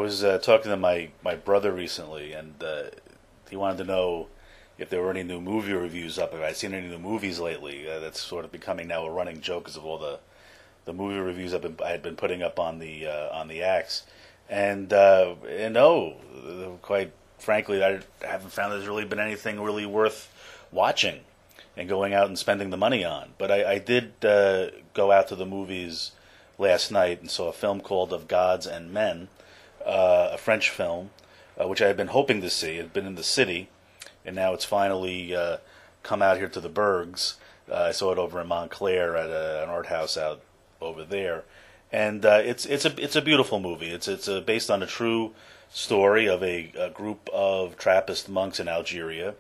was talking to my brother recently, and he wanted to know if there were any new movie reviews up. If I'd seen any new movies lately. That's sort of becoming now a running joke because of all the movie reviews I had been putting up on the Axe. And no, quite frankly, I haven't found there's really been anything really worth watching and going out and spending the money on. But I did go out to the movies last night and saw a film called Of Gods and Men, a French film, which I had been hoping to see. It had been in the city, and now it's finally come out here to the Bergs. I saw it over in Montclair at an art house out over there, and it's a beautiful movie. It's based on a true story of a group of Trappist monks in Algeria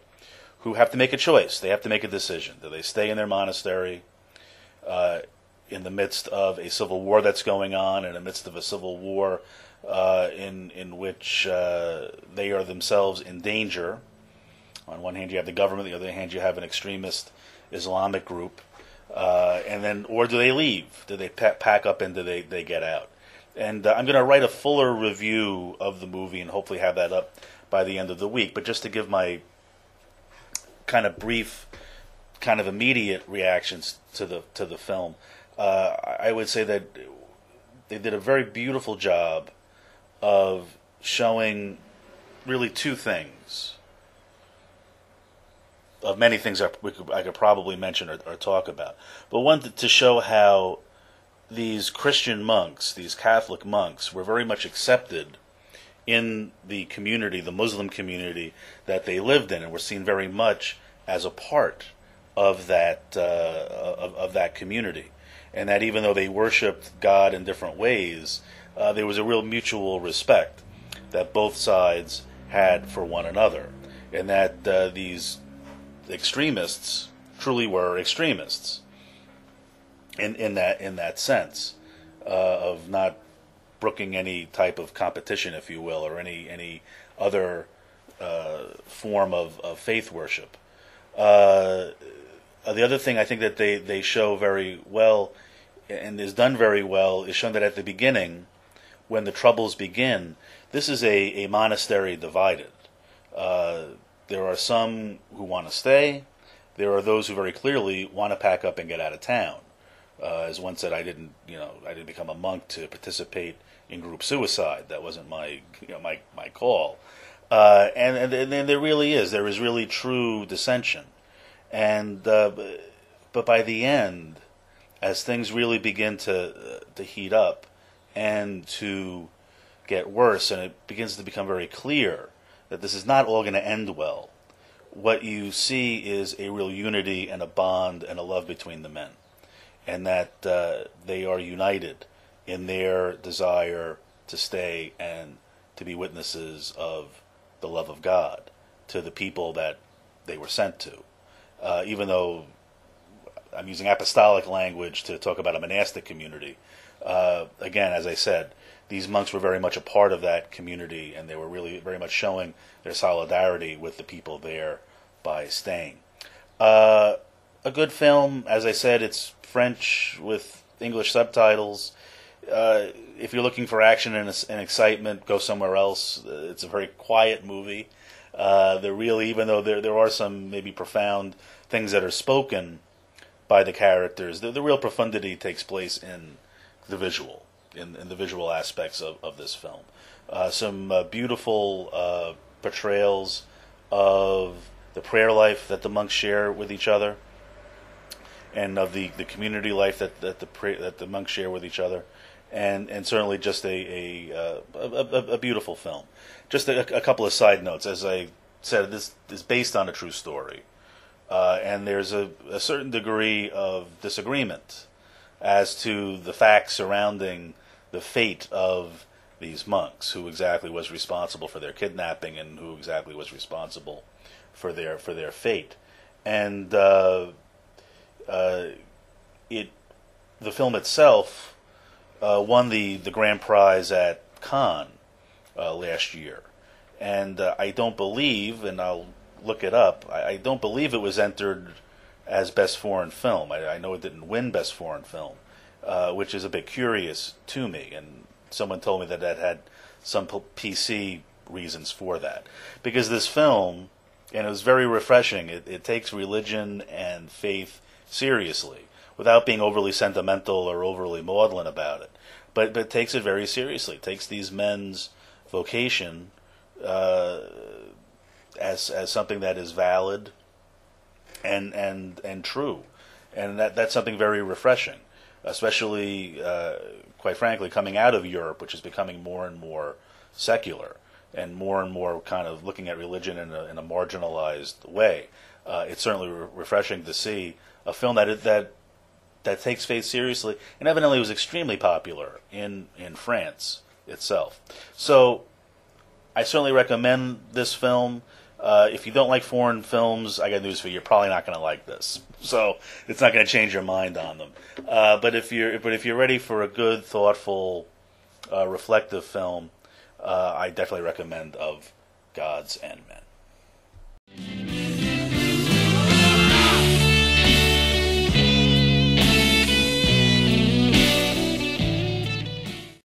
who have to make a choice. They have to make a decision. Do they stay in their monastery in the midst of a civil war that's going on, in the midst of a civil war in which they are themselves in danger? On one hand, you have the government. On the other hand, you have an extremist Islamic group. And then, or do they leave? Do they pack up and do they get out? And I'm going to write a fuller review of the movie and hopefully have that up by the end of the week. But just to give my kind of brief, kind of immediate reactions to the film, I would say that they did a very beautiful job of showing really two things, of many things I could probably mention or talk about. But one, to show how these Christian monks, these Catholic monks, were very much accepted in the community, the Muslim community that they lived in, and were seen very much as a part of that community. And that even though they worshipped God in different ways, there was a real mutual respect that both sides had for one another, and that these extremists truly were extremists in that sense of not brooking any type of competition, if you will, or any other form of faith worship. The other thing I think that they show very well and is done very well is shown that at the beginning, when the troubles begin, this is a monastery divided. There are some who want to stay. There are those who very clearly want to pack up and get out of town. As one said, I didn't become a monk to participate in group suicide. That wasn't my call. And there is really true dissension. And but by the end, as things really begin to heat up and to get worse, and it begins to become very clear that this is not all going to end well, what you see is a real unity and a bond and a love between the men, and that they are united in their desire to stay and to be witnesses of the love of God to the people that they were sent to. Even though I'm using apostolic language to talk about a monastic community, again, as I said, these monks were very much a part of that community, and they were really very much showing their solidarity with the people there by staying. A good film, as I said, it's French with English subtitles. If you're looking for action and excitement, go somewhere else. It's a very quiet movie. Even though there are some maybe profound things that are spoken by the characters, the real profundity takes place in the visual, in the visual aspects of this film. Some beautiful portrayals of the prayer life that the monks share with each other, and of the community life that the monks share with each other, and certainly just a beautiful film. Just a couple of side notes. As I said, this is based on a true story, and there's a certain degree of disagreement as to the facts surrounding the fate of these monks, who exactly was responsible for their kidnapping and who exactly was responsible for their fate. And the film itself won the grand prize at Cannes last year, and I don't believe, and I'll look it up, I don't believe it was entered as Best Foreign Film. I know it didn't win Best Foreign Film, which is a bit curious to me, and someone told me that had some PC reasons for that. Because this film, and it was very refreshing, it takes religion and faith seriously without being overly sentimental or overly maudlin about it. But it takes it very seriously. It takes these men's vocation as something that is valid and true. And that's something very refreshing, especially, quite frankly, coming out of Europe, which is becoming more and more secular and more kind of looking at religion in a marginalized way. It's certainly refreshing to see a film that takes faith seriously, and evidently was extremely popular in France itself. So I certainly recommend this film. If you don't like foreign films, I got news for you. You're probably not going to like this. So it's not going to change your mind on them. But if you're ready for a good, thoughtful, reflective film, I definitely recommend Of Gods and Men.